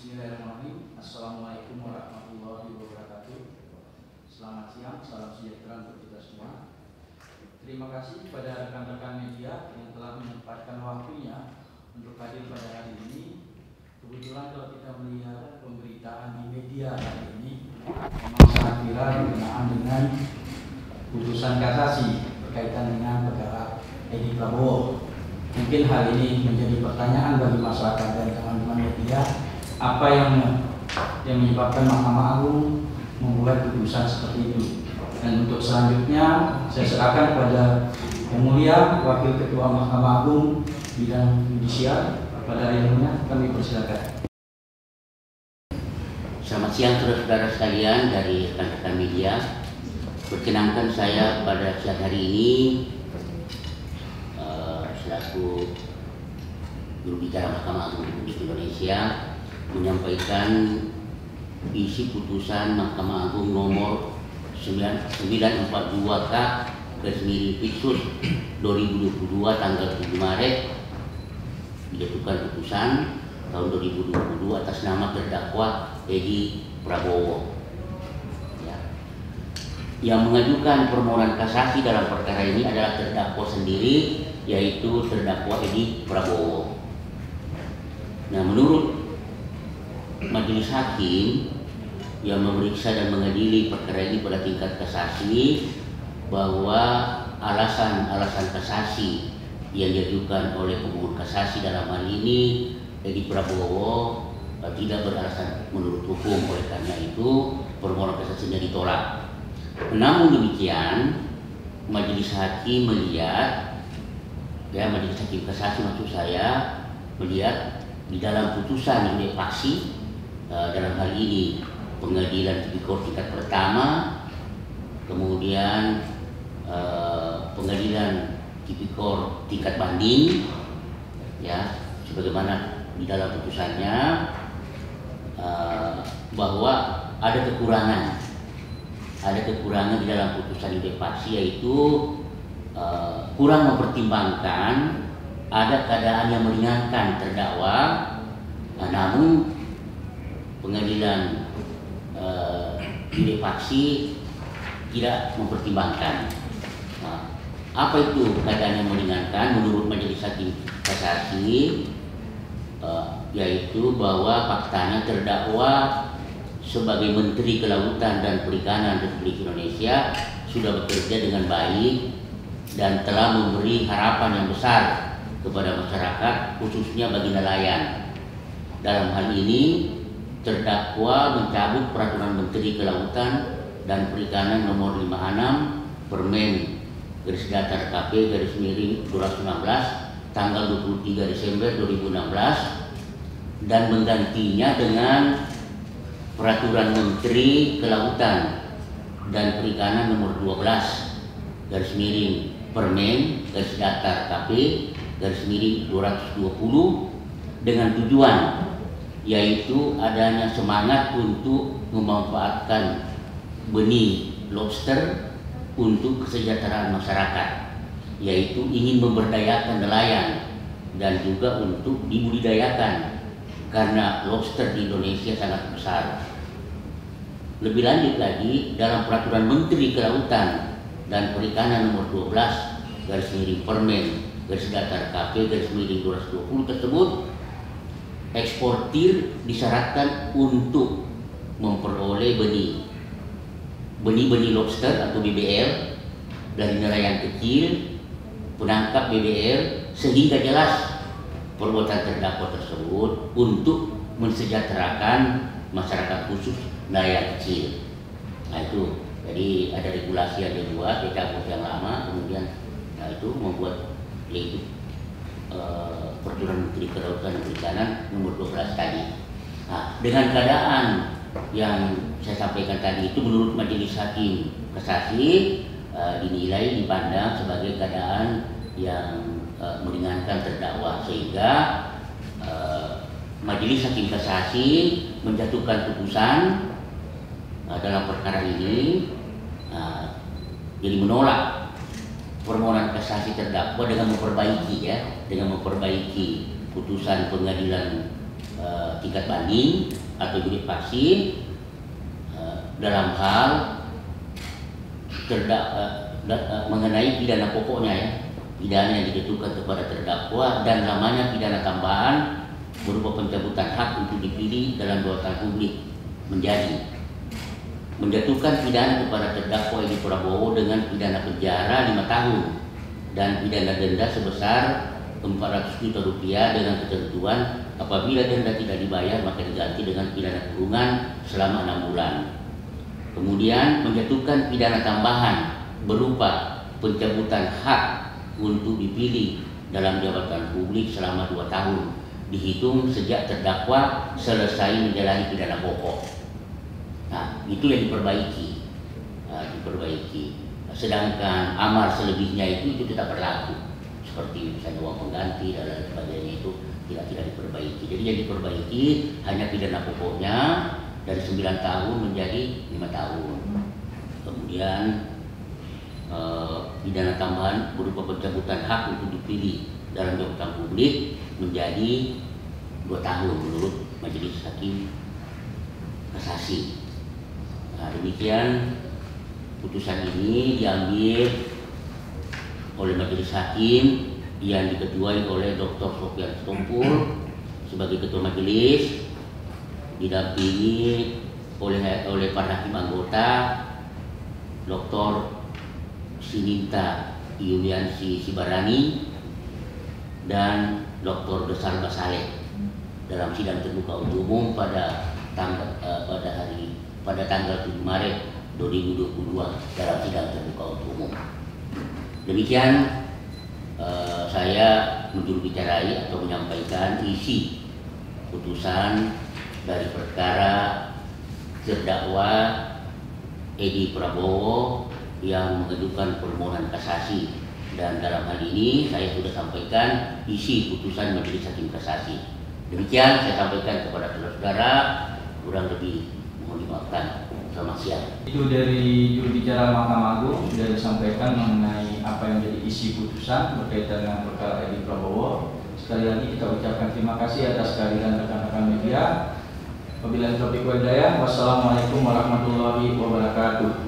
Bismillahirrahmanirrahim. Assalamualaikum warahmatullahi wabarakatuh. Selamat siang, salam sejahtera untuk kita semua. Terima kasih kepada rekan-rekan media yang telah menyempatkan waktunya untuk hadir pada hari ini. Kebetulan kalau kita melihat pemberitaan di media hari ini memang sangat viral berkenaan dengan putusan kasasi berkaitan dengan perkara Edi Prabowo. Mungkin hal ini menjadi pertanyaan bagi masyarakat dan teman-teman media, apa yang menyebabkan Mahkamah Agung membuat putusan seperti itu. Dan untuk selanjutnya saya serahkan kepada Yang Mulia Wakil Ketua Mahkamah Agung bidang yudisial. Pada yang mulia kami persilakan. Selamat siang saudara-saudara sekalian dari rekan-rekan media. Perkenankan saya pada siang hari ini selaku juru bicara Mahkamah Agung Republik Indonesia menyampaikan isi putusan Mahkamah Agung nomor 942K/Pitsus 2022 tanggal 7 Maret dijatuhkan putusan tahun 2022 atas nama terdakwa Edi Prabowo. Yang mengajukan permohonan kasasi dalam perkara ini adalah terdakwa sendiri, yaitu terdakwa Edi Prabowo. Nah, menurut Majelis Hakim yang memeriksa dan mengadili perkara ini pada tingkat kasasi, bahwa alasan-alasan kasasi yang diajukan oleh pemohon kasasi dalam hal ini Edi Prabowo tidak beralasan menurut hukum. Oleh karena itu permohonan kasasinya ditolak. Namun demikian Majelis Hakim melihat, Majelis Hakim Kasasi maksud saya, melihat di dalam putusan yang dipaksi dalam hal ini Pengadilan Tipikor tingkat pertama, kemudian Pengadilan Tipikor tingkat banding, sebagaimana di dalam putusannya, bahwa ada kekurangan di dalam putusan Depaksi, yaitu kurang mempertimbangkan ada keadaan yang meringankan terdakwa, namun pengadilan Depaksi tidak mempertimbangkan. Apa itu keadaan yang meringankan menurut Majelis Hakim Kasasi? Yaitu bahwa faktanya terdakwa sebagai Menteri Kelautan dan Perikanan Republik Indonesia sudah bekerja dengan baik dan telah memberi harapan yang besar kepada masyarakat, khususnya bagi nelayan. Dalam hal ini terdakwa mencabut Peraturan Menteri Kelautan dan Perikanan nomor 56 Permen/KP/216 tanggal 23 Desember 2016 dan menggantinya dengan Peraturan Menteri Kelautan dan Perikanan nomor 12 Permen/KP/220 dengan tujuan yaitu adanya semangat untuk memanfaatkan benih lobster untuk kesejahteraan masyarakat, yaitu ingin memberdayakan nelayan dan juga untuk dibudidayakan karena lobster di Indonesia sangat besar. Lebih lanjut lagi, dalam Peraturan Menteri Kelautan dan Perikanan nomor 12 Permen/KP/220 tersebut, eksportir disyaratkan untuk memperoleh benih lobster atau BBL dari nelayan kecil, penangkap BBL, sehingga jelas perbuatan terdakwa tersebut untuk mensejahterakan masyarakat khusus nelayan kecil. Nah itu, jadi ada regulasi yang dibuat, dicabut yang lama, kemudian itu membuat yaitu Peraturan Menteri Kelautan dan Perikanan nomor 12 tadi. Nah, dengan keadaan yang saya sampaikan tadi itu, menurut Majelis Hakim Kasasi dinilai, dipandang sebagai keadaan yang meringankan terdakwa, sehingga Majelis Hakim Kasasi menjatuhkan putusan dalam perkara ini, jadi menolak permohonan kasasi terdakwa dengan memperbaiki putusan Pengadilan tingkat banding atau juri vaksin dalam hal mengenai pidana pokoknya ya, pidana yang dijatuhkan kepada terdakwa dan namanya pidana tambahan berupa pencabutan hak untuk dipilih dalam jabatan publik menjadi menjatuhkan pidana kepada terdakwa Edi Prabowo dengan pidana penjara 5 tahun dan pidana denda sebesar 400 juta rupiah dengan ketentuan apabila denda tidak dibayar maka diganti dengan pidana kurungan selama 6 bulan. Kemudian menjatuhkan pidana tambahan berupa pencabutan hak untuk dipilih dalam jabatan publik selama 2 tahun dihitung sejak terdakwa selesai menjalani pidana pokok. Nah, itu yang diperbaiki. Sedangkan amar selebihnya itu tidak berlaku. Seperti misalnya uang pengganti dan lain sebagainya itu tidak diperbaiki. Jadi yang diperbaiki hanya pidana pokoknya dari 9 tahun menjadi 5 tahun. Kemudian pidana tambahan berupa pencabutan hak untuk dipilih dalam jabatan publik menjadi 2 tahun menurut Majelis Hakim Kasasi. Nah, demikian putusan ini diambil oleh Majelis Hakim yang diketuai oleh Dr. Sofyan Sitompul sebagai ketua majelis, didampingi oleh para hakim anggota Dr. Sininta Yuliansi Sibarani dan Dr. Besar Basale dalam sidang terbuka untuk umum pada tanggal 7 Maret 2022 dalam sidang terbuka untuk umum. Demikian saya menjurubicarai atau menyampaikan isi putusan dari perkara terdakwa Edi Prabowo yang mengajukan permohonan kasasi, dan dalam hal ini saya sudah sampaikan isi putusan Majelis Hakim Kasasi. Demikian saya sampaikan kepada saudara-saudara, kurang lebih mohon dimaafkan. Selamat siang. Itu dari juru bicara Mahkamah Agung sudah disampaikan mengenai apa yang menjadi isi putusan berkaitan dengan perkara Edi Prabowo. Sekali lagi kita ucapkan terima kasih atas kehadiran rekan-rekan media. Wabillahi taufiq wal hidayah. Wassalamualaikum warahmatullahi wabarakatuh.